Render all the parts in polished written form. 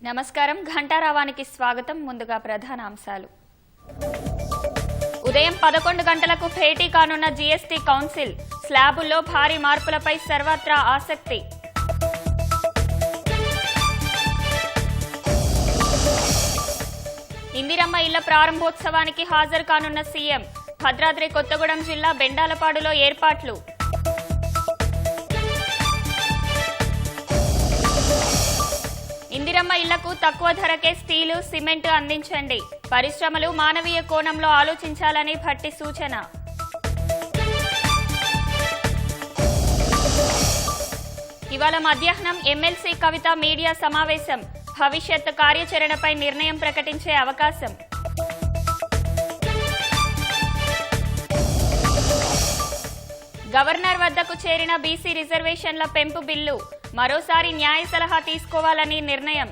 నమస్కారం ఘంటారావానికి స్వాగతం. ముందుగా ప్రధాన అంశాలు. ఉదయం 11 గంటలకు భేటీ కానున్న జీఎస్టీ కౌన్సిల్. స్లాబుల్లో భారీ మార్పులపై సర్వత్రా ఆసక్తి. ఇందిరమ్మ ఇళ్ల ప్రారంభోత్సవానికి హాజరు కానున్న సీఎం. భద్రాద్రి కొత్తగూడెం జిల్లా బెండాలపాడులో ఏర్పాట్లు. ఇందిరమ్మ ఇళ్లకు తక్కువ ధరకే స్టీలు, సిమెంట్ అందించండి. పరిశ్రమలు మానవీయ కోణంలో ఆలోచించాలని భట్టి సూచన. ఇవాళ మధ్యాహ్నం ఎమ్మెల్సీ కవిత మీడియా సమావేశం. భవిష్యత్ కార్యాచరణపై నిర్ణయం ప్రకటించే అవకాశం. గవర్నర్ వద్దకు చేరిన బీసీ రిజర్వేషన్ల పెంపు బిల్లు. మరోసారి న్యాయ సలహా తీసుకోవాలని నిర్ణయం.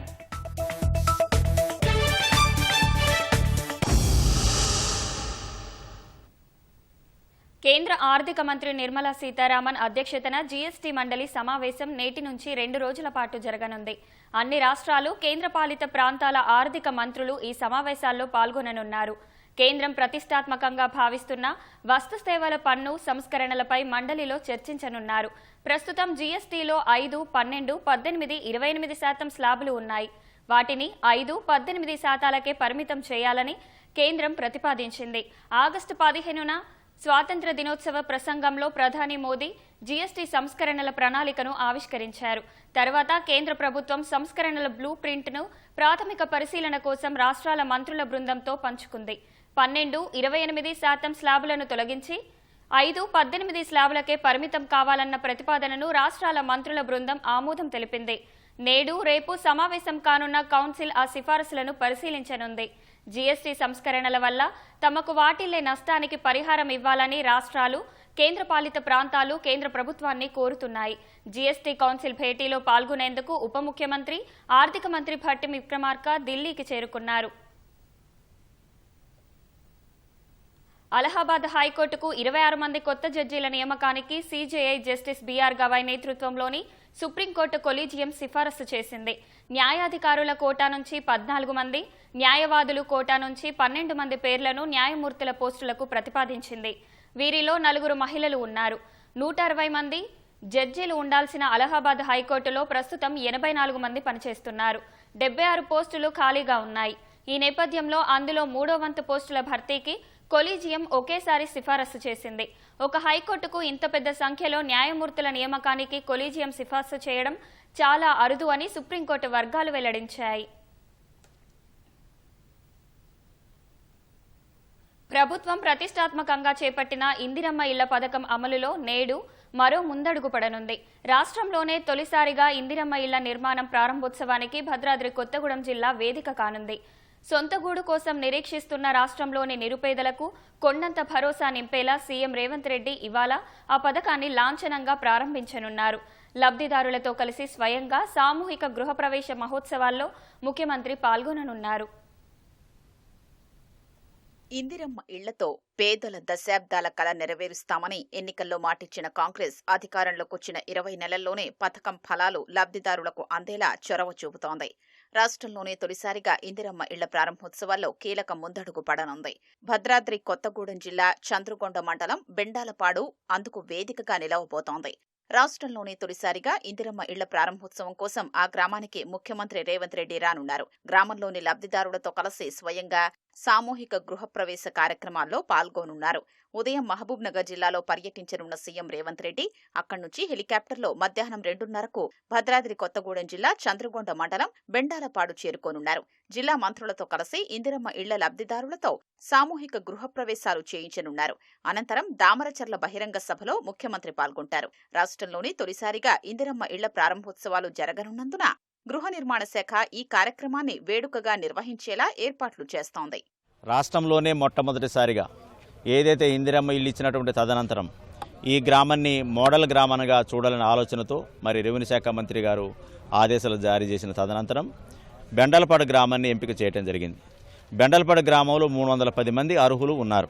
కేంద్ర ఆర్థిక మంత్రి నిర్మలా సీతారామన్ అధ్యక్షతన జీఎస్టీ మండలి సమావేశం నేటి నుంచి 2 రోజుల పాటు జరగనుంది. అన్ని రాష్ట్రాలు, కేంద్రపాలిత ప్రాంతాల ఆర్థిక మంత్రులు ఈ సమావేశాల్లో పాల్గొననున్నారు. కేంద్రం ప్రతిష్టాత్మకంగా భావిస్తున్న వస్తు సేవల పన్ను సంస్కరణలపై మండలిలో చర్చించనున్నారు. ప్రస్తుతం జీఎస్టీలో 5, 12, 18, 28% స్లాబులు ఉన్నాయి. వాటిని 5, 18 శాతాలకే పరిమితం చేయాలని కేంద్రం ప్రతిపాదించింది. ఆగస్టు 15న స్వాతంత్ర దినోత్సవ ప్రసంగంలో ప్రధాని మోదీ జీఎస్టీ సంస్కరణల ప్రణాళికను ఆవిష్కరించారు. తర్వాత కేంద్ర ప్రభుత్వం సంస్కరణల బ్లూ ప్రింట్ను ప్రాథమిక పరిశీలన కోసం రాష్ట్రాల మంత్రుల బృందంతో పంచుకుంది. 12, 28% స్లాబులను తొలగించి 5, 18 స్లాబులకే పరిమితం కావాలన్న ప్రతిపాదనను రాష్ట్రాల మంత్రుల బృందం ఆమోదం తెలిపింది. నేడు, రేపు సమావేశం కానున్న కౌన్సిల్ ఆ సిఫారసులను పరిశీలించనుంది. జీఎస్టీ సంస్కరణల వల్ల తమకు వాటిల్లే నష్టానికి పరిహారం ఇవ్వాలని రాష్ట్రాలు, కేంద్రపాలిత ప్రాంతాలు కేంద్ర ప్రభుత్వాన్ని కోరుతున్నాయి. జీఎస్టీ కౌన్సిల్ భేటీలో పాల్గొనేందుకు ఉప ముఖ్యమంత్రి, ఆర్థిక మంత్రి భట్టి విక్రమార్క ఢిల్లీకి చేరుకున్నారు. అలహాబాద్ హైకోర్టుకు 26 మంది కొత్త జడ్జీల నియామకానికి సీజేఐ జస్టిస్ బీఆర్ గవాయ్ నేతృత్వంలోని సుప్రీంకోర్టు కొలీజియం సిఫారసు చేసింది. న్యాయాధికారుల కోటా నుంచి 14 మంది, న్యాయవాదులు కోటా నుంచి 12 మంది పేర్లను న్యాయమూర్తుల పోస్టులకు ప్రతిపాదించింది. వీరిలో 4 మహిళలు ఉన్నారు. 160 మంది జడ్జీలు ఉండాల్సిన అలహాబాద్ హైకోర్టులో ప్రస్తుతం 84 మంది పనిచేస్తున్నారు. 76 పోస్టులు ఖాళీగా ఉన్నాయి. ఈ నేపథ్యంలో అందులో 3వ వంతు పోస్టుల భర్తీకి కొలీజియం ఒకేసారి సిఫారసు చేసింది. ఒక హైకోర్టుకు ఇంత పెద్ద సంఖ్యలో న్యాయమూర్తుల నియామకానికి కొలీజియం సిఫారసు చేయడం చాలా అరుదు అని సుప్రీంకోర్టు వర్గాలు వెల్లడించాయి. ప్రభుత్వం ప్రతిష్టాత్మకంగా చేపట్టిన ఇందిరమ్మ ఇళ్ల పథకం అమలులో నేడు మరో ముందడుగు పడనుంది. రాష్ట్రంలోనే తొలిసారిగా ఇందిరమ్మ ఇళ్ల నిర్మాణం ప్రారంభోత్సవానికి భద్రాద్రి కొత్తగూడెం జిల్లా వేదిక కానుంది. సొంత గూడు కోసం నిరీక్షిస్తున్న రాష్ట్రంలోని నిరుపేదలకు కొండంత భరోసా నింపేలా సీఎం రేవంత్ రెడ్డి ఇవాళ ఆ పథకాన్ని లాంఛనంగా ప్రారంభించనున్నారు. లబ్ధిదారులతో కలిసి స్వయంగా సామూహిక గృహప్రవేశ మహోత్సవాల్లో ముఖ్యమంత్రి పాల్గొననున్నారు. ఇందిరమ్మ ఇళ్లతో పేదల దశాబ్దాల కల నెరవేరుస్తామని ఎన్నికల్లో మాటిచ్చిన కాంగ్రెస్ అధికారంలోకొచ్చిన 20 నెలల్లోనే పథకం ఫలాలు లబ్ధిదారులకు అందేలా చొరవ చూపుతోంది. రాష్ట్రంలోనే తొలిసారిగా ఇందిరమ్మ ఇళ్ల ప్రారంభోత్సవాల్లో కీలక ముందడుగు పడనుంది. భద్రాద్రి కొత్తగూడెం జిల్లా చంద్రుగొండ మండలం బెండాలపాడు అందుకు వేదికగా నిలవబోతోంది. రాష్ట్రంలోనే తొలిసారిగా ఇందిరమ్మ ఇళ్ల ప్రారంభోత్సవం కోసం ఆ గ్రామానికి ముఖ్యమంత్రి రేవంత్ రెడ్డి రానున్నారు. గ్రామంలోని లబ్ధిదారులతో కలిసి స్వయంగా సామూహిక గృహప్రవేశ కార్యక్రమాల్లో పాల్గొనున్నారు. ఉదయం మహబూబ్ నగర్ జిల్లాలో పర్యటించనున్న సీఎం రేవంత్ రెడ్డి అక్కడి నుంచి హెలికాప్టర్లో మధ్యాహ్నం 2:30కు భద్రాద్రి కొత్తగూడెం జిల్లా చంద్రుగొండ మండలం బెండాలపాడు చేరుకోనున్నారు. జిల్లా మంత్రులతో కలిసి ఇందిరమ్మ ఇళ్ల లబ్ధిదారులతో సామూహిక గృహప్రవేశాలు చేయించనున్నారు. అనంతరం దామరచర్ల బహిరంగ సభలో ముఖ్యమంత్రి పాల్గొంటారు. రాష్ట్రంలోని తొలిసారిగా ఇందిరమ్మ ఇళ్ల ప్రారంభోత్సవాలు జరగనున్నందున గృహ నిర్మాణ శాఖ ఈ కార్యక్రమాన్ని వేడుకగా నిర్వహించేలా ఏర్పాట్లు చేస్తోంది. రాష్ట్రంలోనే మొట్టమొదటిసారిగా ఏదైతే ఇందిరమ్మ ఇల్లు ఇచ్చినటువంటి తదనంతరం ఈ గ్రామాన్ని మోడల్ గ్రామంగా చూడాలనే ఆలోచనతో మరి రెవెన్యూ శాఖ మంత్రి గారు ఆదేశాలు జారీ చేసిన తదనంతరం బెండలపాడు గ్రామాన్ని ఎంపిక చేయడం జరిగింది. బెండలపాడు గ్రామంలో 310 మంది అర్హులు ఉన్నారు.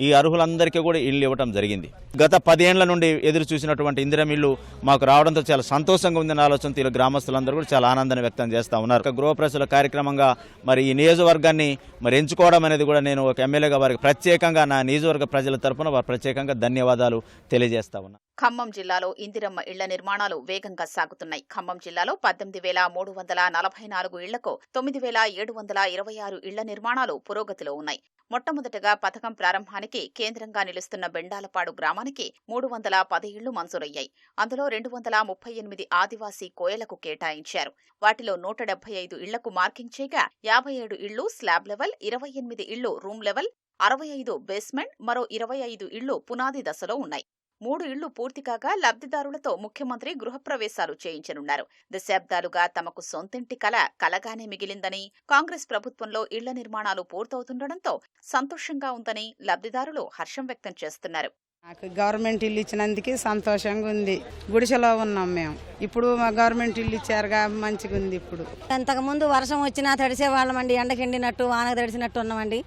ఈ అర్హులందరికీ కూడా ఇళ్ళు ఇవ్వడం జరిగింది. గత 10 ఏళ్ల నుండి ఎదురు చూసినటువంటి ఇందిరం ఇల్లు మాకు రావడంతో చాలా సంతోషంగా ఉందన్న ఆలోచనతో ఇలా గ్రామస్తులందరూ కూడా చాలా ఆనందాన్ని వ్యక్తం చేస్తూ ఉన్నారు. గృహప్రవేశాల కార్యక్రమంగా మరి ఈ నియోజకవర్గాన్ని మరి ఎంచుకోవడం అనేది కూడా నేను ఒక ఎమ్మెల్యేగా వారికి ప్రత్యేకంగా నా నియోజకవర్గ ప్రజల తరఫున వారు ప్రత్యేకంగా ధన్యవాదాలు తెలియజేస్తా ఉన్నా. ఖమ్మం జిల్లాలో ఇందిరమ్మ ఇళ్ల నిర్మాణాలు వేగంగా సాగుతున్నాయి. ఖమ్మం జిల్లాలో 18,344 ఇళ్లకు 9,726 ఇళ్ల నిర్మాణాలు పురోగతిలో ఉన్నాయి. మొట్టమొదటగా పథకం ప్రారంభానికి కేంద్రంగా నిలుస్తున్న బెండాలపాడు గ్రామానికి 310 ఇళ్లు మంజూరయ్యాయి. అందులో 238 ఆదివాసీ కోయలకు కేటాయించారు. వాటిలో 175 ఇళ్లకు మార్కింగ్ చేయగా 57 ఇళ్లు స్లాబ్ లెవెల్, 28 ఇళ్లు రూమ్ లెవెల్, 65 బేస్మెంట్, మరో 25 ఇళ్లు పునాది దశలో ఉన్నాయి. 3 ఇళ్లు పూర్తి కాగా లబ్ధిదారులతో ముఖ్యమంత్రి గృహప్రవేశాలు చేయించనున్నారు. దశాబ్దాలుగా తమకు సొంతింటి కల కలగానే మిగిలిందని, కాంగ్రెస్ ప్రభుత్వంలో ఇళ్ల నిర్మాణాలు పూర్తవుతుండటంతో సంతోషంగా ఉందని లబ్ధిదారులు హర్షం వ్యక్తం చేస్తున్నారు. నాకు గవర్నమెంట్ ఇల్లు ఇచ్చినందుకు సంతోషంగా ఉంది. గుడిసెలో ఉన్నాం మేము. ఇప్పుడు మా గవర్నమెంట్ ఇల్లు ఇచ్చారుగా, మంచిగా ఉంది. ఇప్పుడు అంతకుముందు వర్షం వచ్చినా తడిసేవాళ్ళమండి, ఎండకెండినట్టు వానకు తడిసినట్టు ఉన్నామండి.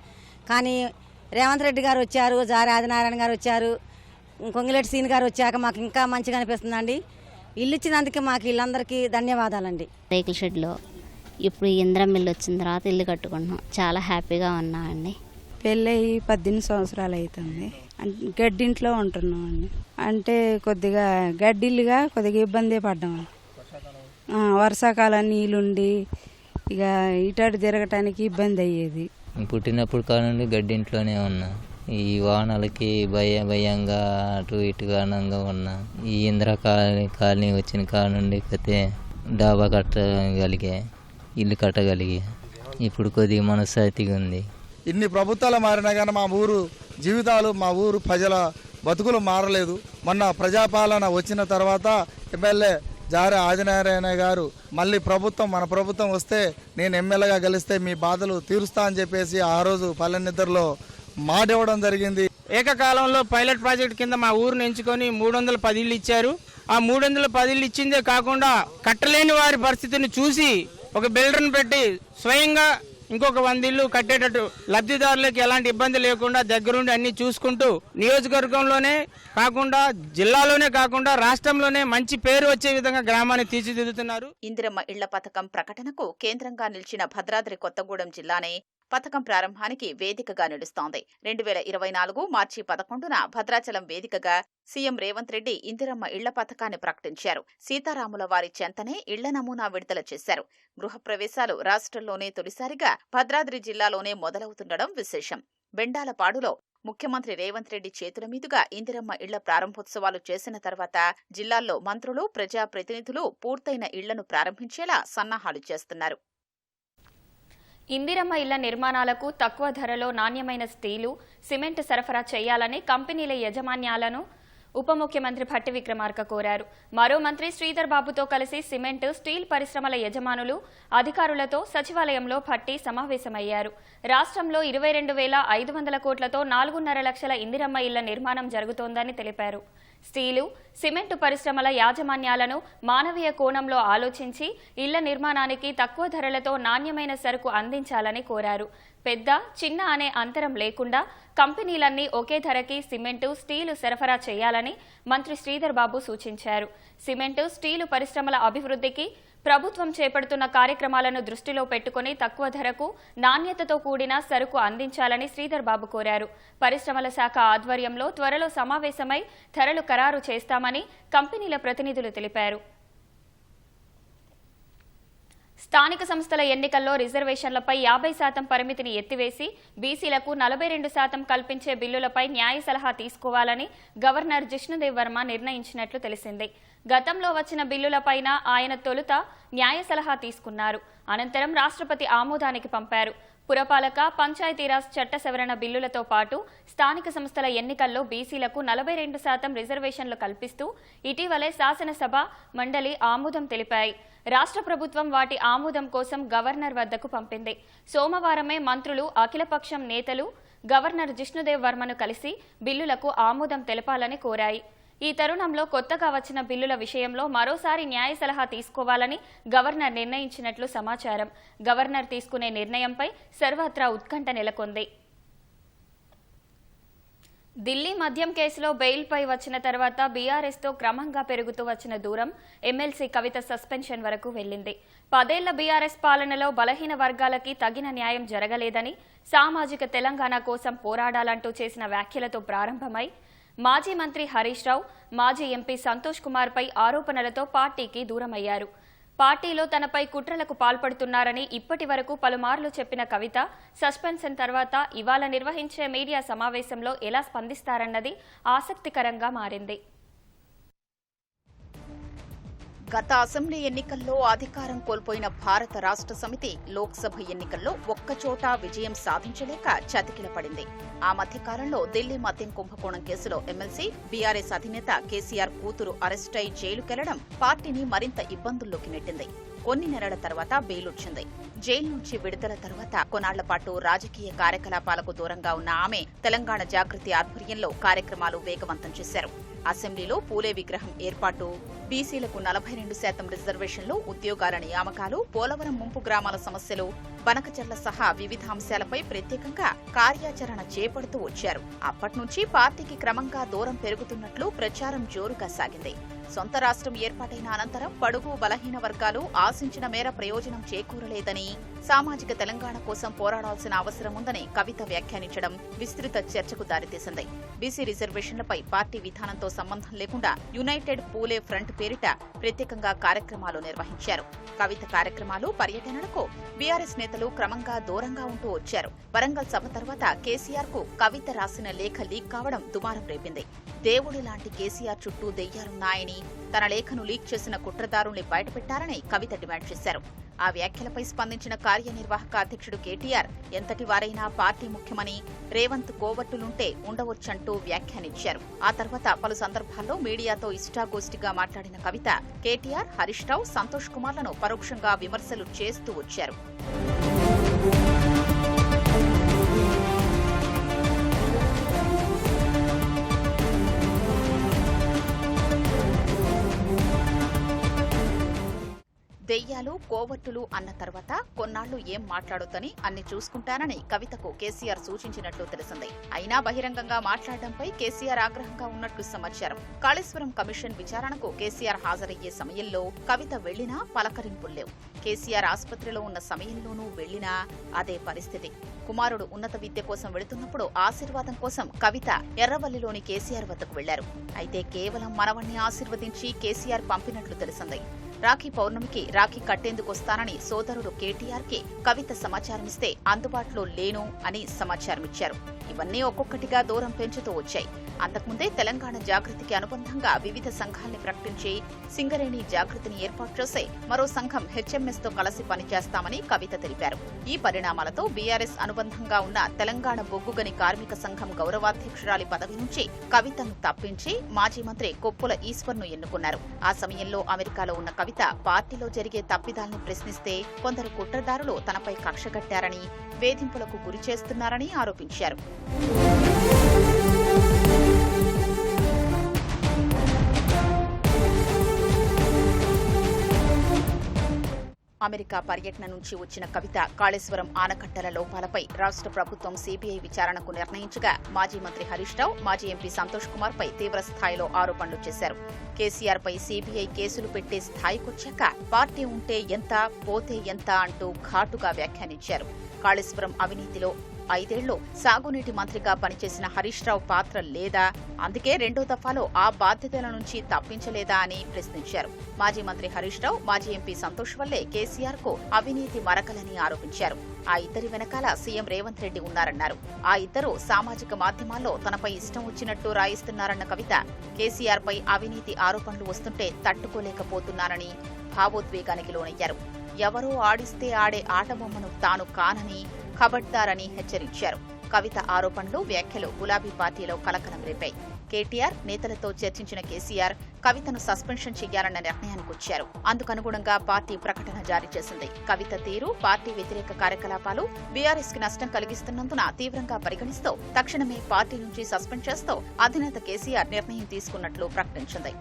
కానీ రేవంత్ రెడ్డి గారు వచ్చారు, జారి ఆదినారాయణ గారు వచ్చారు, కొంగిలేటి సీన్ గారు వచ్చాక మాకు ఇంకా మంచిగా అనిపిస్తుందండి. ఇల్లు ఇచ్చినందుకు మాకు వీళ్ళందరికీ ధన్యవాదాలండి. రేకుల షెడ్లో ఇప్పుడు ఇందిరం ఇల్లు వచ్చిన తర్వాత ఇల్లు కట్టుకుంటున్నాం. చాలా హ్యాపీగా ఉన్నామండి. పెళ్ళయి 18 సంవత్సరాలు అవుతుంది. గడ్డింట్లో ఉంటున్నామండి. అంటే కొద్దిగా గడ్డిల్లుగా కొద్దిగా ఇబ్బంది పడ్డాం. వర్షాకాలం నీళ్ళుండి ఇక ఇటు తిరగటానికి ఇబ్బంది అయ్యేది. పుట్టినప్పుడు కానుండి గడ్డింట్లోనే ఉన్నా. ఈ వాహనాలకి భయంగా అటు ఇటుగానంగా ఉన్నా. ఈ ఇందిరా కాలనీ వచ్చిన కాడ నుండి కతే డాబా కట్టగలిగే, ఇల్లు కట్టగలిగే. ఇప్పుడు కొద్దిగా మనశ్శాంతిగా ఉంది. ఇన్ని ప్రభుత్వాలు మారినా కానీ మా ఊరు జీవితాలు, మా ఊరు ప్రజల బతుకులు మారలేదు. మొన్న ప్రజాపాలన వచ్చిన తర్వాత ఎమ్మెల్యే జారి ఆదినారాయణ గారు మళ్ళీ మన ప్రభుత్వం వస్తే నేను ఎమ్మెల్యేగా గెలిస్తే మీ బాధలు తీరుస్తా అని చెప్పేసి ఆ రోజు పల్లెనిద్దరిలో మాట ఇవ్వడం జరిగింది. ఏకకాలంలో పైలట్ ప్రాజెక్ట్ కింద మా ఊరును ఎంచుకొని 310 ఇళ్ళు ఇచ్చారు. ఆ 310 ఇళ్ళు ఇచ్చిందే కాకుండా కట్టలేని వారి పరిస్థితిని చూసి ఒక బిల్డర్ని పెట్టి స్వయంగా ఇంకొక 100 ఇళ్ళు కట్టేటట్టు లబ్ధిదారులకు ఎలాంటి ఇబ్బంది లేకుండా దగ్గరుండి అన్ని చూసుకుంటూ నియోజకవర్గంలోనే కాకుండా జిల్లాలోనే కాకుండా రాష్ట్రంలోనే మంచి పేరు వచ్చే విధంగా గ్రామాన్ని తీర్చిదిద్దుతున్నారు. ఇందిరమ్మ ఇళ్ల పథకం ప్రకటనకు కేంద్రంగా నిలిచిన భద్రాద్రి కొత్తగూడెం జిల్లానే పథకం ప్రారంభానికి వేదికగా నిలుస్తోంది. 2024 మార్చి 11న భద్రాచలం వేదికగా సీఎం రేవంత్ రెడ్డి ఇందిరమ్మ ఇళ్ల పథకాన్ని ప్రకటించారు. సీతారాముల వారి చెంతనే ఇళ్ల నమూనా విడుదల చేశారు. గృహప్రవేశాలు రాష్ట్రంలోనే తొలిసారిగా భద్రాద్రి జిల్లాలోనే మొదలవుతుండడం విశేషం. బెండాలపాడులో ముఖ్యమంత్రి రేవంత్ రెడ్డి చేతుల మీదుగా ఇందిరమ్మ ఇళ్ల ప్రారంభోత్సవాలు చేసిన తర్వాత జిల్లాల్లో మంత్రులు, ప్రజాప్రతినిధులు పూర్తయిన ఇళ్లను ప్రారంభించేలా సన్నాహాలు చేస్తున్నారు. ఇందిరమ్మ ఇళ్ల నిర్మాణాలకు తక్కువ ధరలో నాణ్యమైన స్టీలు, సిమెంట్ సరఫరా చేయాలని కంపెనీల యాజమాన్యాలను ఉప ముఖ్యమంత్రి భట్టి విక్రమార్క కోరారు. మరో మంత్రి శ్రీధర్ బాబుతో కలిసి సిమెంట్, స్టీల్ పరిశ్రమల యజమానులు, అధికారులతో సచివాలయంలో భట్టి సమావేశమయ్యారు. రాష్ట్రంలో 22,500 కోట్లతో 4.5 లక్షల ఇందిరమ్మ ఇళ్ల నిర్మాణం జరుగుతోందని తెలిపారు. స్టీలు, సిమెంటు పరిశ్రమల యాజమాన్యాలను మానవీయ కోణంలో ఆలోచించి ఇళ్ల నిర్మాణానికి తక్కువ ధరలతో నాణ్యమైన సరుకు అందించాలని కోరారు. పెద్ద, చిన్న అనే అంతరం లేకుండా కంపెనీలన్నీ ఒకే ధరకి సిమెంటు, స్టీలు సరఫరా చేయాలని మంత్రి శ్రీధర్ బాబు సూచించారు. సిమెంటు, స్టీలు పరిశ్రమల అభివృద్ధికి ప్రభుత్వం చేపడుతున్న కార్యక్రమాలను దృష్టిలో పెట్టుకుని తక్కువ ధరకు నాణ్యతతో కూడిన సరుకు అందించాలని శ్రీధర్ బాబు కోరారు. పరిశ్రమల శాఖ ఆధ్వర్యంలో త్వరలో సమావేశమై ధరలు ఖరారు చేస్తామని కంపెనీల ప్రతినిధులు తెలిపారు. స్థానిక సంస్థల ఎన్నికల్లో రిజర్వేషన్లపై 50% పరిమితిని ఎత్తివేసి బీసీలకు 42% కల్పించే బిల్లులపై న్యాయ సలహా తీసుకోవాలని గవర్నర్ జిష్ణుదేవ్ వర్మ నిర్ణయించినట్లు తెలిసింది. గతంలో వచ్చిన బిల్లులపైన ఆయన తొలుత న్యాయ సలహా తీసుకున్నారు. అనంతరం రాష్ట్రపతి ఆమోదానికి పంపారు. పురపాలక, పంచాయతీరాజ్ చట్ట సవరణ బిల్లులతో పాటు స్థానిక సంస్థల ఎన్నికల్లో బీసీలకు 42% రిజర్వేషన్లు కల్పిస్తూ ఇటీవలే శాసనసభ, మండలి ఆమోదం తెలిపాయి. రాష్ట్ర ప్రభుత్వం వాటి ఆమోదం కోసం గవర్నర్ వద్దకు పంపింది. సోమవారమే మంత్రులు, అఖిలపక్షం నేతలు గవర్నర్ జిష్ణుదేవ్ వర్మను కలిసి బిల్లులకు ఆమోదం తెలపాలని కోరాయి. ఈ తరుణంలో కొత్తగా వచ్చిన బిల్లుల విషయంలో మరోసారి న్యాయ సలహా తీసుకోవాలని గవర్నర్ నిర్ణయించినట్లు సమాచారం. గవర్నర్ తీసుకునే నిర్ణయంపై సర్వత్రా ఉత్కంఠ నెలకొంది. ఢిల్లీ మద్యం కేసులో బెయిల్పై వచ్చిన తర్వాత బీఆర్ఎస్తో క్రమంగా పెరుగుతూ వచ్చిన దూరం ఎమ్మెల్సీ కవిత సస్పెన్షన్ వరకు వెళ్లింది. 10 ఏళ్ల బీఆర్ఎస్ పాలనలో బలహీన వర్గాలకి తగిన న్యాయం జరగలేదని, సామాజిక తెలంగాణ కోసం పోరాడాలంటూ చేసిన వ్యాఖ్యలతో ప్రారంభమై మాజీ మంత్రి హరీష్ రావు, మాజీ ఎంపీ సంతోష్ కుమార్పై ఆరోపణలతో పార్టీకి దూరమయ్యారు. పార్టీలో తనపై కుట్రలకు పాల్పడుతున్నారని ఇప్పటి వరకు పలుమార్లు చెప్పిన కవిత సస్పెన్షన్ తర్వాత ఇవాళ నిర్వహించే మీడియా సమావేశంలో ఎలా స్పందిస్తారన్నది ఆసక్తికరంగా మారింది. గత అసెంబ్లీ ఎన్నికల్లో అధికారం కోల్పోయిన భారత రాష్ట్ర సమితి లోక్సభ ఎన్నికల్లో ఒక్కచోట విజయం సాధించలేక చతికిలపడింది. ఆ మధ్యకాలంలో ఢిల్లీ మద్యం కుంభకోణం కేసులో ఎమ్మెల్సీ, బీఆర్ఎస్ అధినేత కేసీఆర్ కూతురు అరెస్టై జైలుకెళ్లడం పార్టీని మరింత ఇబ్బందుల్లోకి నెట్టింది. కొన్ని నెలల తర్వాత బెయిల్ వచ్చింది. జైలు నుంచి విడుదల తర్వాత కొన్నాళ్ల పాటు రాజకీయ కార్యకలాపాలకు దూరంగా ఉన్న ఆమె తెలంగాణ జాగృతి ఆధ్వర్యంలో కార్యక్రమాలు వేగవంతం చేశారు. అసెంబ్లీలో పూలే విగ్రహం ఏర్పాటు, బీసీలకు 42% రిజర్వేషన్లు, ఉద్యోగాల నియామకాలు, పోలవరం ముంపు గ్రామాల సమస్యలు, బనకచర్ల సహా వివిధ అంశాలపై ప్రత్యేకంగా కార్యాచరణ చేపడుతూ వచ్చారు. అప్పట్నుంచి పార్టీకి క్రమంగా దూరం పెరుగుతున్నట్లు ప్రచారం జోరుగా సాగింది. సొంత రాష్ట్రం ఏర్పాటైన అనంతరం బడుగు బలహీన వర్గాలు ఆశించిన మేర ప్రయోజనం చేకూరలేదని, సామాజిక తెలంగాణ కోసం పోరాడాల్సిన అవసరం ఉందని కవిత వ్యాఖ్యానించడం విస్తృత చర్చకు దారితీసింది. బీసీ రిజర్వేషన్లపై పార్టీ విధానంతో సంబంధం లేకుండా యునైటెడ్ పూలే ఫ్రంట్ పేరిట ప్రత్యేకంగా కార్యక్రమాలు నిర్వహించారు. కవిత కార్యక్రమాలు, పర్యటనలకు బీఆర్ఎస్ నేతలు క్రమంగా దూరంగా ఉంటూ వచ్చారు. వరంగల్ సభ తర్వాత కేసీఆర్ కు కవిత రాసిన లేఖ లీక్ కావడం దుమారం రేపింది. దేవుడి లాంటి కేసీఆర్ చుట్టూ దెయ్యాలున్నాయని, తన లేఖను లీక్ చేసిన కుట్రదారుల్ని బయటపెట్టారని కవిత డిమాండ్ చేశారు. ఆ వ్యాఖ్యలపై స్పందించిన కార్యనిర్వాహక అధ్యక్షుడు కేటీఆర్ ఎంతటి వారైనా పార్టీ ముఖ్యమని, రేవంత్ కోవట్టులుంటే ఉండవచ్చంటూ వ్యాఖ్యానించారు. ఆ తర్వాత పలు సందర్భాల్లో మీడియాతో ఇష్టాగోష్ఠిగా మాట్లాడిన కవిత కేటీఆర్, హరీష్ రావు, సంతోష్ కుమార్లను పరోక్షంగా విమర్శలు చేస్తూ వచ్చారు. దెయ్యాలు, కోవట్టులు అన్న తర్వాత కొన్నాళ్లు ఏం మాట్లాడొద్దని, అన్ని చూసుకుంటానని కవితకు కేసీఆర్ సూచించినట్లు తెలిసింది. అయినా బహిరంగంగా మాట్లాడడంపై కేసీఆర్ ఆగ్రహంగా ఉన్నట్లు సమాచారం. కాళేశ్వరం కమిషన్ విచారణకు కేసీఆర్ హాజరయ్యే సమయంలో కవిత వెళ్లినా పలకరింపుల్లేవు. కేసీఆర్ ఆసుపత్రిలో ఉన్న సమయంలోనూ వెళ్లినా అదే పరిస్థితి. కుమారుడు ఉన్నత విద్య కోసం వెళుతున్నప్పుడు ఆశీర్వాదం కోసం కవిత ఎర్రవల్లిలోని కేసీఆర్ వద్దకు వెళ్లారు. అయితే కేవలం మనవణ్ణి ఆశీర్వదించి కేసీఆర్ పంపినట్లు తెలిసింది. రాఖీ పౌర్ణమికి రాఖీ కట్టేందుకొస్తానని సోదరుడు కేటీఆర్ కి కవిత సమాచారమిస్తే అందుబాటులో లేను అని సమాచారమిచ్చారు. ఇవన్నీ ఒక్కొక్కటిగా దూరం పెంచుతూ వచ్చాయి. అంతకుముందే తెలంగాణ జాగృతికి అనుబంధంగా వివిధ సంఘాల్ని ప్రకటించి సింగరేణి జాగృతిని ఏర్పాటు చేసి మరో సంఘం హెచ్ఎంఎస్ తో కలిసి పనిచేస్తామని కవిత తెలిపారు. ఈ పరిణామాలతో బీఆర్ఎస్ అనుబంధంగా ఉన్న తెలంగాణ బొగ్గుగని కార్మిక సంఘం గౌరవాధ్యక్షురాలి పదవి నుంచి కవితను తప్పించి మాజీ మంత్రి కొప్పుల ఈశ్వర్ను ఎన్నుకున్నారు. ఆ సమయంలో అమెరికాలో ఉన్న కవిత పార్టీలో జరిగే తప్పిదాల్ని ప్రశ్నిస్తే కొందరు కుట్రదారులు తనపై కక్షగట్టారని, వేధింపులకు గురి చేస్తున్నారని ఆరోపించారు. అమెరికా పర్యటన నుంచి వచ్చిన కవిత కాళేశ్వరం ఆనకట్టల లోపాలపై రాష్ట్ర ప్రభుత్వం సీబీఐ విచారణకు నిర్ణయించగా మాజీ మంత్రి హరీష్ రావు, మాజీ ఎంపీ సంతోష్ కుమార్ పై తీవ్ర స్థాయిలో ఆరోపణలు చేశారు. కేసీఆర్ పై సీబీఐ కేసులు పెట్టే స్థాయికొచ్చాక పార్టీ ఉంటే ఎంత, పోతే ఎంత అంటూ ఘాటుగా వ్యాఖ్యానించారు. కాళేశ్వరం అవినీతిలో 5 ఏళ్లు సాగునీటి మంత్రిగా పనిచేసిన హరీష్ రావు పాత్ర లేదా, అందుకే 2వ దఫాలో ఆ బాధ్యతల నుంచి తప్పించలేదా అని ప్రశ్నించారు. మాజీ మంత్రి హరీష్ రావు, మాజీ ఎంపీ సంతోష్ వల్లే కేసీఆర్ కు అవినీతి మరకలని ఆరోపించారు. ఆ ఇద్దరి వెనకాల సీఎం రేవంత్ రెడ్డి ఉన్నారన్నారు. ఆ ఇద్దరు సామాజిక మాధ్యమాల్లో తనపై ఇష్టం వచ్చినట్టు రాయిస్తున్నారన్న కవిత కేసీఆర్ పై అవినీతి ఆరోపణలు వస్తుంటే తట్టుకోలేకపోతున్నానని భావోద్వేగానికి లోనయ్యారు. ఎవరో ఆడిస్తే ఆడే ఆటబొమ్మను తాను కానని, ఖబర్దారని హెచ్చరించారు. కవిత ఆరోపణలు, వ్యాఖ్యలు గులాబీ పార్టీలో కలకలం రేపాయి. కేటీఆర్ నేతలతో చర్చించిన కేసీఆర్ కవితను సస్పెన్షన్ చేయాలన్న నిర్ణయానికొచ్చారు. అందుకనుగుణంగా పార్టీ ప్రకటన జారీ చేసింది. కవిత తీరు, పార్టీ వ్యతిరేక కార్యకలాపాలు బీఆర్ఎస్ కి నష్టం కలిగిస్తున్నందున తీవ్రంగా పరిగణిస్తూ తక్షణమే పార్టీ నుంచి సస్పెండ్ చేస్తూ అధినేత కేసీఆర్ నిర్ణయం తీసుకున్నట్లు ప్రకటించింది.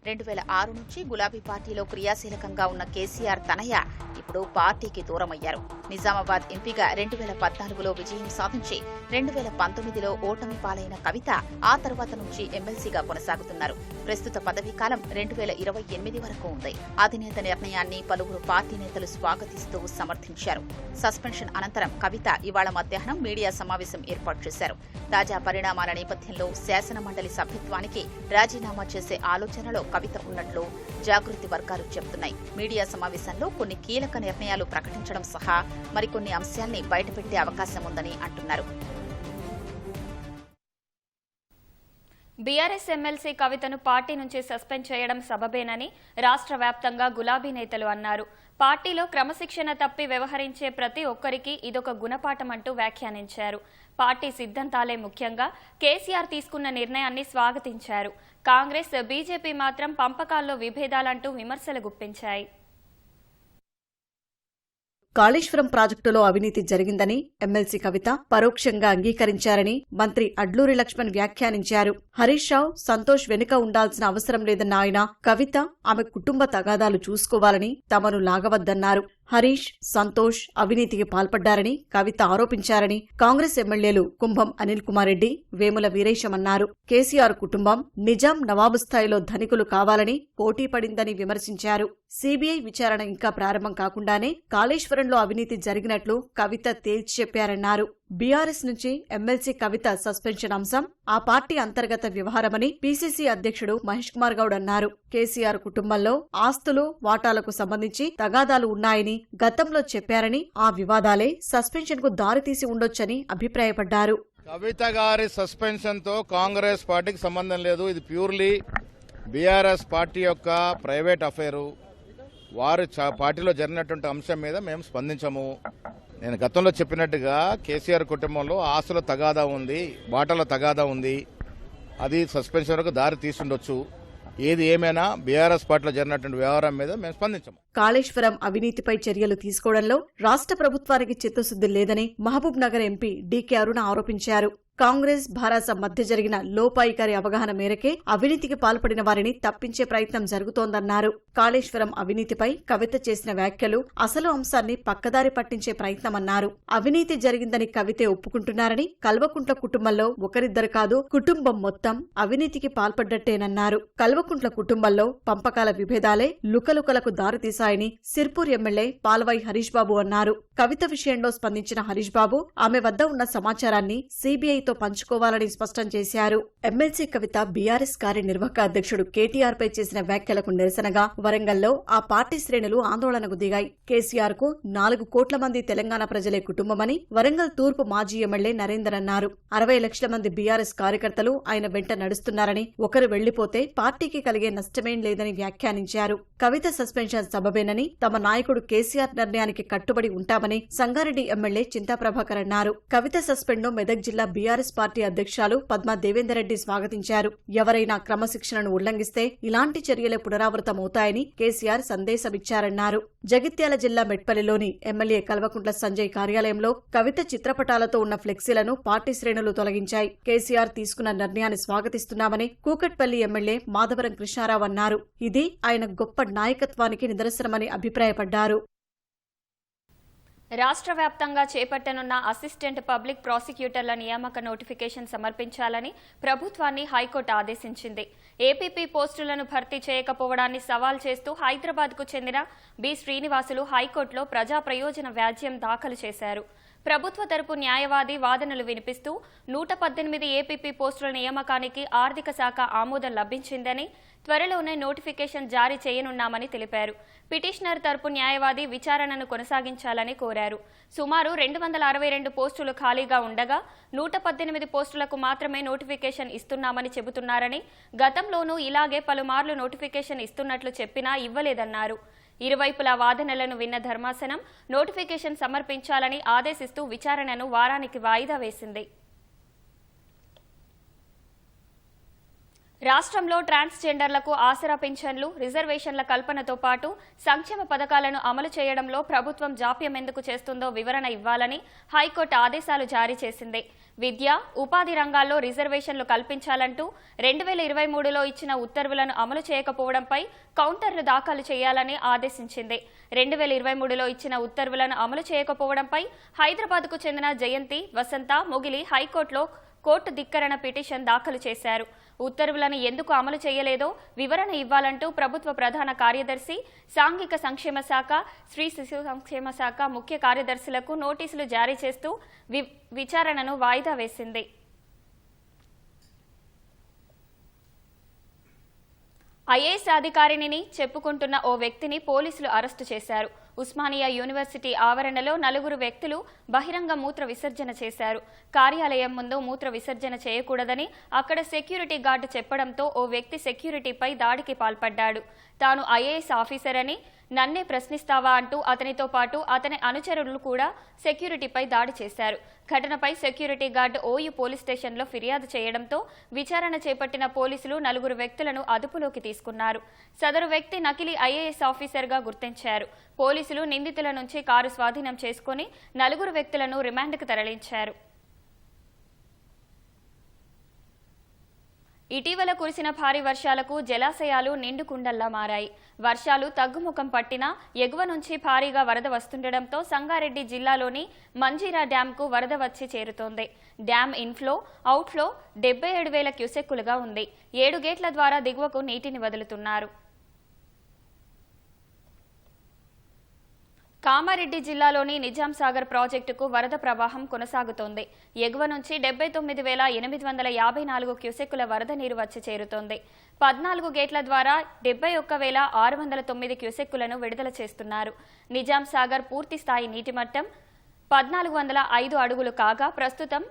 2019 2006 నుంచి గులాబీ పార్టీలో క్రియాశీలకంగా ఉన్న కేసీఆర్ తనయ్య ఇప్పుడు పార్టీకి దూరమయ్యారు. నిజామాబాద్ ఎంపీగా 2014లో విజయం సాధించి 2019లో ఓటమి పాలైన కవిత ఆ తర్వాత నుంచి ఎమ్మెల్సీగా కొనసాగుతున్నారు. ప్రస్తుత పదవీకాలం 2028 వరకు ఉంది. అధినేత నిర్ణయాన్ని పలువురు పార్టీ నేతలు స్వాగతిస్తూ సమర్థించారు. సస్పెన్షన్ అనంతరం కవిత ఇవాళ మధ్యాహ్నం మీడియా సమావేశం ఏర్పాటు చేశారు. తాజా పరిణామాల నేపథ్యంలో శాసనమండలి సభ్యత్వానికి రాజీనామా చేసే ఆలోచనలో కవిత ఉన్నట్లు జాగృతి వర్గాలు చెబుతున్నాయి. మీడియా సమావేశంలో కొన్ని కీలక నిర్ణయాలు ప్రకటించడం సహా మరికొన్ని అంశాల్ని బయటపెట్టే అవకాశం ఉందని అంటున్నారు. బీఆర్ఎస్ ఎమ్మెల్సీ కవితను పార్టీ నుంచి సస్పెండ్ చేయడం సబబేనని రాష్ట్ర వ్యాప్తంగా గులాబీ నేతలు అన్నారు. పార్టీలో క్రమశిక్షణ తప్పి వ్యవహరించే ప్రతి ఒక్కరికి ఇదొక గుణపాఠమంటూ వ్యాఖ్యానించారు. పార్టీ సిద్ధాంతాలే ముఖ్యంగా కేసీఆర్ తీసుకున్న నిర్ణయాన్ని స్వాగతించారు. కాంగ్రెస్, బీజేపీ మాత్రం పంపకాల్లో విభేదాలంటూ విమర్శలు గుప్పించాయి. కాళేశ్వరం ప్రాజెక్టులో అవినీతి జరిగిందని ఎమ్మెల్సీ కవిత పరోక్షంగా అంగీకరించారని మంత్రి అడ్లూరి లక్ష్మణ్ వ్యాఖ్యానించారు. హరీష్ రావు, సంతోష్ వెనుక ఉండాల్సిన అవసరం లేదన్న ఆయన కవిత ఆమె కుటుంబ తగాదాలు చూసుకోవాలని తమను లాగవద్దన్నారు. హరీష్, సంతోష్ అవినీతికి పాల్పడ్డారని కవిత ఆరోపించారని కాంగ్రెస్ ఎమ్మెల్యేలు కుంభం అనిల్ కుమార్ రెడ్డి, వేముల వీరేశమన్నారు. కేసీఆర్ కుటుంబం నిజాం నవాబు స్థాయిలో ధనికులు కావాలని పోటీ పడిందని విమర్శించారు. సీబీఐ విచారణ ఇంకా ప్రారంభం కాకుండానే కాళేశ్వరంలో అవినీతి జరిగినట్లు కవిత తేల్చి చెప్పారన్నారు. బీఆర్ఎస్ నుంచి ఎమ్మెల్సీ కవిత సస్పెన్షన్ అంశం ఆ పార్టీ అంతర్గత వ్యవహారమని పీసీసీ అధ్యక్షుడు మహేష్ కుమార్ గౌడ్ అన్నారు. కేసీఆర్ కుటుంబంలో ఆస్తులు, వాటాలకు సంబంధించి తగాదాలు ఉన్నాయని గతంలో చెప్పారని, ఆ వివాదాలే సస్పెన్షన్ కు దారితీసి ఉండొచ్చని అభిప్రాయపడ్డారు. కవిత గారి సస్పెన్షన్ తో కాంగ్రెస్ పార్టీకి సంబంధం లేదు. ఇది ప్యూర్లీ బీఆర్ఎస్ పార్టీ యొక్క ప్రైవేట్ అఫైరు. వారు పార్టీలో జరిగినటువంటి అంశం మీద మేము స్పందించము. నేను గతంలో చెప్పినట్టుగా కేసీఆర్ కుటుంబంలో ఆస్తుల తగాదా ఉంది, వాటాల తగాదా ఉంది. అది సస్పెన్షన్ వరకు దారి తీసుండొచ్చు. ఏది ఏమైనా బీఆర్ఎస్ పార్టీలో జరిగినటువంటి వ్యవహారం మీద మేము స్పందించాము. కాళేశ్వరం అవినీతిపై చర్యలు తీసుకోవడంలో రాష్ట్ర ప్రభుత్వానికి చిత్తశుద్ది లేదని మహబూబ్ నగర్ ఎంపీ డీకే అరుణ ఆరోపించారు. కాంగ్రెస్, భారాస మధ్య జరిగిన లోపాయికారి అవగాహన మేరకే అవినీతికి పాల్పడిన వారిని తప్పించే ప్రయత్నం జరుగుతోందన్నారు. కాళేశ్వరం అవినీతిపై కవిత చేసిన వ్యాఖ్యలు అసలు అంశాన్ని పక్కదారి పట్టించే ప్రయత్నమన్నారు. అవినీతి జరిగిందని కవితే ఒప్పుకుంటున్నారని, కల్వకుంట్ల కుటుంబంలో ఒకరిద్దరు కాదు కుటుంబం మొత్తం అవినీతికి పాల్పడ్డట్టేనన్నారు. కల్వకుంట్ల కుటుంబంలో పంపకాల విభేదాలే లుకలుకలకు దారితీశాయని సిర్పూర్ ఎమ్మెల్యే పాల్వాయి హరీష్ బాబు అన్నారు. కవిత విషయంలో స్పందించిన హరీష్ బాబు ఆమె వద్ద ఉన్న సమాచారాన్ని సీబీఐ తో పంచుకోవాలని స్పష్టం చేశారు. ఎమ్మెల్సీ కవిత బీఆర్ఎస్ కార్యనిర్వాహక అధ్యక్షుడు కేటీఆర్ పై చేసిన వ్యాఖ్యలకు నిరసనగా వరంగల్లో ఆ పార్టీ శ్రేణులు ఆందోళనకు దిగాయి. కేసీఆర్ కు 4 కోట్ల మంది తెలంగాణ ప్రజలే కుటుంబమని వరంగల్ తూర్పు మాజీ ఎమ్మెల్యే నరేందర్ అన్నారు. 60 లక్షల మంది బీఆర్ఎస్ కార్యకర్తలు ఆయన వెంట నడుస్తున్నారని, ఒకరు వెళ్లిపోతే పార్టీకి కలిగే నష్టమేం లేదని వ్యాఖ్యానించారు. కవిత సస్పెన్షన్ సబబేనని, తమ నాయకుడు కేసీఆర్ నిర్ణయానికి కట్టుబడి ఉంటామని సంగారెడ్డి ఎమ్మెల్యే చింతా ప్రభాకర్ అన్నారు. కవిత సస్పెండ్ ను మెదక్ జిల్లా బీఆర్ఎస్ పార్టీ అధ్యక్షురాలు పద్మా దేవేందర్ రెడ్డి స్వాగతించారు. ఎవరైనా క్రమశిక్షణను ఉల్లంఘిస్తే ఇలాంటి చర్యలే పునరావృతమవుతాయని కేసీఆర్ సందేశమిచ్చారన్నారు. జగిత్యాల జిల్లా మెట్పల్లిలోని ఎమ్మెల్యే కల్వకుంట్ల సంజయ్ కార్యాలయంలో కవిత చిత్రపటాలతో ఉన్న ఫ్లెక్సీలను పార్టీ శ్రేణులు తొలగించాయి. కేసీఆర్ తీసుకున్న నిర్ణయాన్ని స్వాగతిస్తున్నామని కూకట్పల్లి ఎమ్మెల్యే మాధవరం కృష్ణారావు అన్నారు. ఇది ఆయన గొప్ప నాయకత్వానికి నిదర్శనమని అభిప్రాయపడ్డారు. రాష్ట్ర వ్యాప్తంగా చేపట్టనున్న అసిస్టెంట్ పబ్లిక్ ప్రాసిక్యూటర్ల నియామక నోటిఫికేషన్ సమర్పించాలని ప్రభుత్వాన్ని హైకోర్టు ఆదేశించింది. ఏపీపీ పోస్టులను భర్తీ చేయకపోవడాన్ని సవాల్ చేస్తూ హైదరాబాద్కు చెందిన బి శ్రీనివాసులు హైకోర్టులో ప్రజా ప్రయోజన వ్యాజ్యం దాఖలు చేశారు. ప్రభుత్వ తరపు న్యాయవాది వాదనలు వినిపిస్తూ 118 ఏపీపీ పోస్టుల నియామకానికి ఆర్థిక శాఖ ఆమోదం లభించిందని, త్వరలోనే నోటిఫికేషన్ జారీ చేయనున్నామని తెలిపారు. పిటిషనర్ తరపు న్యాయవాది విచారణను కొనసాగించాలని కోరారు. సుమారు 262 పోస్టులు ఖాళీగా ఉండగా 118 పోస్టులకు మాత్రమే నోటిఫికేషన్ ఇస్తున్నామని చెబుతున్నారని, గతంలోనూ ఇలాగే పలుమార్లు నోటిఫికేషన్ ఇస్తున్నట్లు చెప్పినా ఇవ్వలేదన్నారు. ఇరువైపుల వాదనలను విన్న ధర్మాసనం నోటిఫికేషన్ సమర్పించాలని ఆదేశిస్తూ విచారణను వారానికి వాయిదా వేసింది. రాష్ట్రంలో ట్రాన్స్జెండర్లకు ఆసరా పింఛన్లు, రిజర్వేషన్ల కల్పనతో పాటు సంక్షేమ పథకాలను అమలు చేయడంలో ప్రభుత్వం జాప్యం ఎందుకు చేస్తుందో వివరణ ఇవ్వాలని హైకోర్టు ఆదేశాలు జారీ చేసింది. విద్య, ఉపాధి రంగాల్లో రిజర్వేషన్లు కల్పించాలంటూ 2023లో ఇచ్చిన ఉత్తర్వులను అమలు చేయకపోవడంపై కౌంటర్లు దాఖలు చేయాలని ఆదేశించింది. 2023లో ఇచ్చిన ఉత్తర్వులను అమలు చేయకపోవడంపై హైదరాబాద్కు చెందిన జయంతి, వసంత, మొగిలి హైకోర్టులో కోర్టు ధిక్కరణ పిటిషన్ దాఖలు చేశారు. ఉత్తర్వులను ఎందుకు అమలు చేయలేదో వివరణ ఇవ్వాలంటూ ప్రభుత్వ ప్రధాన కార్యదర్శి, సాంఘిక సంక్షేమ శాఖ, స్త్రీ శిశు సంక్షేమ శాఖ ముఖ్య కార్యదర్శులకు నోటీసులు జారీ చేస్తూ విచారణను వాయిదా వేసింది. ఐఏఎస్ అధికారిని చెప్పుకుంటున్న ఓ వ్యక్తిని పోలీసులు అరెస్టు చేశారు. ఉస్మానియా యూనివర్సిటీ ఆవరణలో 4 వ్యక్తులు బహిరంగ మూత్ర విసర్జన చేశారు. కార్యాలయం ముందు మూత్ర విసర్జన చేయకూడదని అక్కడ సెక్యూరిటీ గార్డు చెప్పడంతో ఓ వ్యక్తి సెక్యూరిటీపై దాడికి పాల్పడ్డాడు. తాను ఐఏఎస్ ఆఫీసర్ అని, నన్నే ప్రశ్నిస్తావా అంటూ అతనితో పాటు అతని అనుచరులు కూడా సెక్యూరిటీపై దాడి చేశారు. ఘటనపై సెక్యూరిటీ గార్డు ఓయూ పోలీస్ స్టేషన్లో ఫిర్యాదు చేయడంతో విచారణ చేపట్టిన పోలీసులు 4 వ్యక్తులను అదుపులోకి తీసుకున్నారు. సదరు వ్యక్తి నకిలీ ఐఏఎస్ ఆఫీసర్గా గుర్తించారు. పోలీసులు నిందితుల నుంచి కారు స్వాధీనం చేసుకుని 4 వ్యక్తులను రిమాండ్కు తరలించారు. ఇటీవల కురిసిన భారీ వర్షాలకు జలాశయాలు నిండుకుండల్లా మారాయి. వర్షాలు తగ్గుముఖం పట్టినా ఎగువ నుంచి భారీగా వరద వస్తుండటంతో సంగారెడ్డి జిల్లాలోని మంజీరా డ్యాంకు వరద వచ్చి చేరుతోంది. డ్యాం ఇన్ఫ్లో, అవుట్ఫ్లో 77,000 క్యూసెక్కులుగా ఉంది. 7 గేట్ల ద్వారా దిగువకు నీటిని వదులుతున్నారు. కామారెడ్డి జిల్లాలోని నిజాం సాగర్ ప్రాజెక్టుకు వరద ప్రవాహం కొనసాగుతోంది. ఎగువ నుంచి 79,854 క్యూసెక్కుల వరద నీరు వచ్చి చేరుతోంది. 14 గేట్ల ద్వారా 71,609 క్యూసెక్కులను విడుదల చేస్తున్నారు. నిజాం సాగర్ పూర్తి స్థాయి నీటి మట్టం 1,405 అడుగులు కాగా ప్రస్తుతం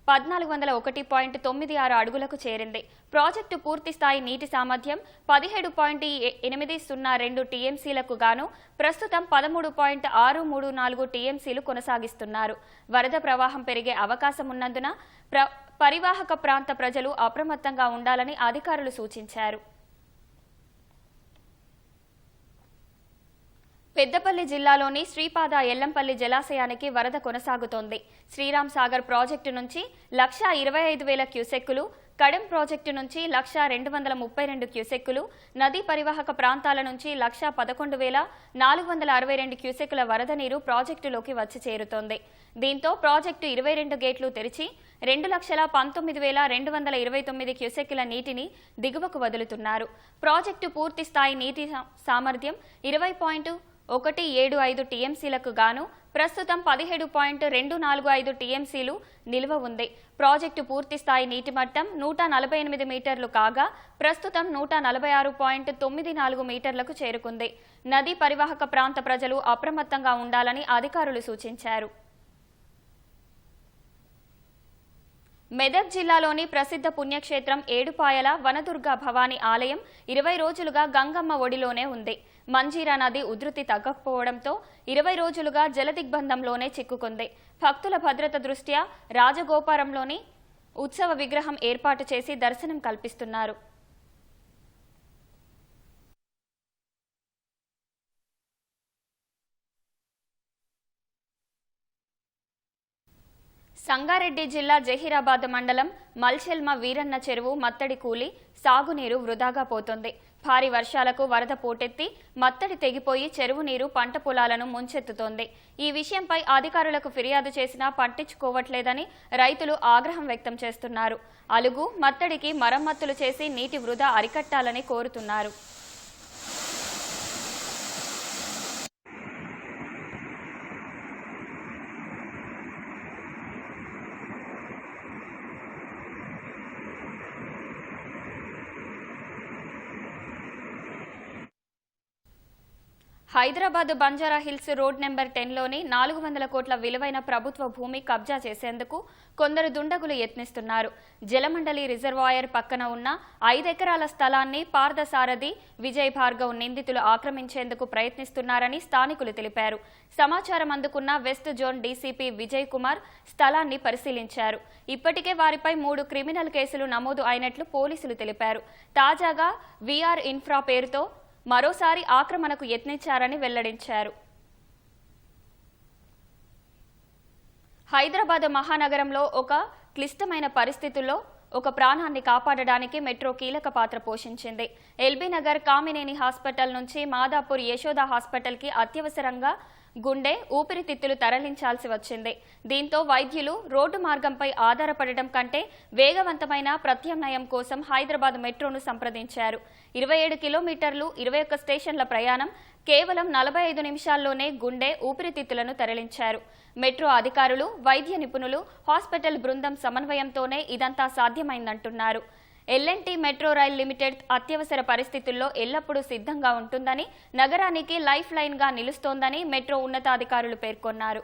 1,401.96 అడుగులకు చేరింది. ప్రాజెక్టు పూర్తి స్థాయి నీటి సామర్థ్యం 17.802 టీఎంసీలకు గాను ప్రస్తుతం 13.634 టీఎంసీలు కొనసాగిస్తున్నారు. వరద ప్రవాహం పెరిగే అవకాశం ఉన్నందున పరివాహక ప్రాంత ప్రజలు అప్రమత్తంగా ఉండాలని అధికారులు సూచించారు. పెద్దపల్లి జిల్లాలోని శ్రీపాద ఎల్లంపల్లి జలాశయానికి వరద కొనసాగుతోంది. శ్రీరామ్ సాగర్ ప్రాజెక్టు నుంచి 1,25,000 క్యూసెక్కులు, కడెం ప్రాజెక్టు నుంచి 1,232 క్యూసెక్కులు, నదీ పరివాహక ప్రాంతాల నుంచి 1,11,462 క్యూసెక్కుల వరద నీరు ప్రాజెక్టులోకి వచ్చి చేరుతోంది. దీంతో ప్రాజెక్టు 22 గేట్లు తెరిచి 2,19,229 క్యూసెక్కుల నీటిని దిగువకు వదులుతున్నారు. ప్రాజెక్టు పూర్తి స్థాయి నీటి సామర్థ్యం 20.175 టీఎంసీలకు గాను ప్రస్తుతం 17.245 టీఎంసీలు నిల్వ ఉంది. ప్రాజెక్టు పూర్తి స్థాయి నీటి మట్టం 148 మీటర్లు కాగా ప్రస్తుతం 146.94 మీటర్లకు చేరుకుంది. నదీ పరివాహక ప్రాంత ప్రజలు అప్రమత్తంగా ఉండాలని అధికారులు సూచించారు. మెదక్ జిల్లాలోని ప్రసిద్ధ పుణ్యక్షేత్రం ఏడుపాయల వనదుర్గ భవానీ ఆలయం 20 రోజులుగా గంగమ్మ ఒడిలోనే ఉంది. మంజీరా నది ఉధృతి తగ్గకపోవడంతో 20 రోజులుగా జలదిగ్బంధంలోనే చిక్కుకుంది. భక్తుల భద్రత దృష్ట్యా రాజగోపురంలోని ఉత్సవ విగ్రహం ఏర్పాటు చేసి దర్శనం కల్పిస్తున్నారు. సంగారెడ్డి జిల్లా జహీరాబాద్ మండలం మల్చెల్మ వీరన్న చెరువు మత్తడి కూలి సాగునీరు వృధాగా పోతోంది. భారీ వర్షాలకు వరద పోటెత్తి మత్తడి తెగిపోయి చెరువు నీరు పంట పొలాలను ముంచెత్తుతోంది. ఈ విషయంపై అధికారులకు ఫిర్యాదు చేసినా పట్టించుకోవట్లేదని రైతులు ఆగ్రహం వ్యక్తం చేస్తున్నారు. అలుగు, మత్తడికి మరమ్మతులు చేసి నీటి వృధా అరికట్టాలని కోరుతున్నారు. Hyderabad Banjara Hills road number 10లోని 400 కోట్ల విలువైన ప్రభుత్వ భూమి కబ్జా చేసేందుకు కొందరు దుండగులు యత్నిస్తున్నారు. జలమండలి రిజర్వాయర్ పక్కన ఉన్న 5 ఎకరాల స్థలాన్ని పార్థసారథి విజయ్ భార్గవ్ నిందితులు ఆక్రమించేందుకు ప్రయత్నిస్తున్నారని స్థానికులు తెలిపారు. సమాచారం అందుకున్న west zone DCP Vijay Kumar స్థలాన్ని పరిశీలించారు. ఇప్పటికే వారిపై 3 క్రిమినల్ కేసులు నమోదు అయినట్లు పోలీసులు తెలిపారు. తాజాగా వీఆర్ ఇన్ఫ్రా పేరుతో మరోసారి ఆక్రమణకు యత్నించారని వెల్లడించారు. హైదరాబాద్ మహానగరంలో ఒక క్లిష్టమైన పరిస్థితుల్లో ఒక ప్రాణాన్ని కాపాడడానికి మెట్రో కీలక పాత్ర పోషించింది. ఎల్బీ నగర్ కామినేని హాస్పిటల్ నుంచి మాదాపూర్ యశోద హాస్పిటల్కి అత్యవసరంగా గుండె, ఊపిరితిత్తులు తరలించాల్సి వచ్చింది. దీంతో వైద్యులు రోడ్డు మార్గంపై ఆధారపడటం కంటే వేగవంతమైన ప్రత్యామ్నాయం కోసం హైదరాబాద్ మెట్రోను సంప్రదించారు. 27 కిలోమీటర్లు 21 స్టేషన్ల ప్రయాణం కేవలం 45 నిమిషాల్లోనే గుండె, ఊపిరితిత్తులను తరలించారు. మెట్రో అధికారులు, వైద్య నిపుణులు, హాస్పిటల్ బృందం సమన్వయంతోనే ఇదంతా సాధ్యమైందంటున్నారు. ఎల్ఎన్టీ మెట్రో రైల్ లిమిటెడ్ అత్యవసర పరిస్థితుల్లో ఎల్లప్పుడూ సిద్ధంగా ఉంటుందని, నగరానికి లైఫ్ లైన్గా నిలుస్తోందని మెట్రో ఉన్నతాధికారులు పేర్కొన్నారు.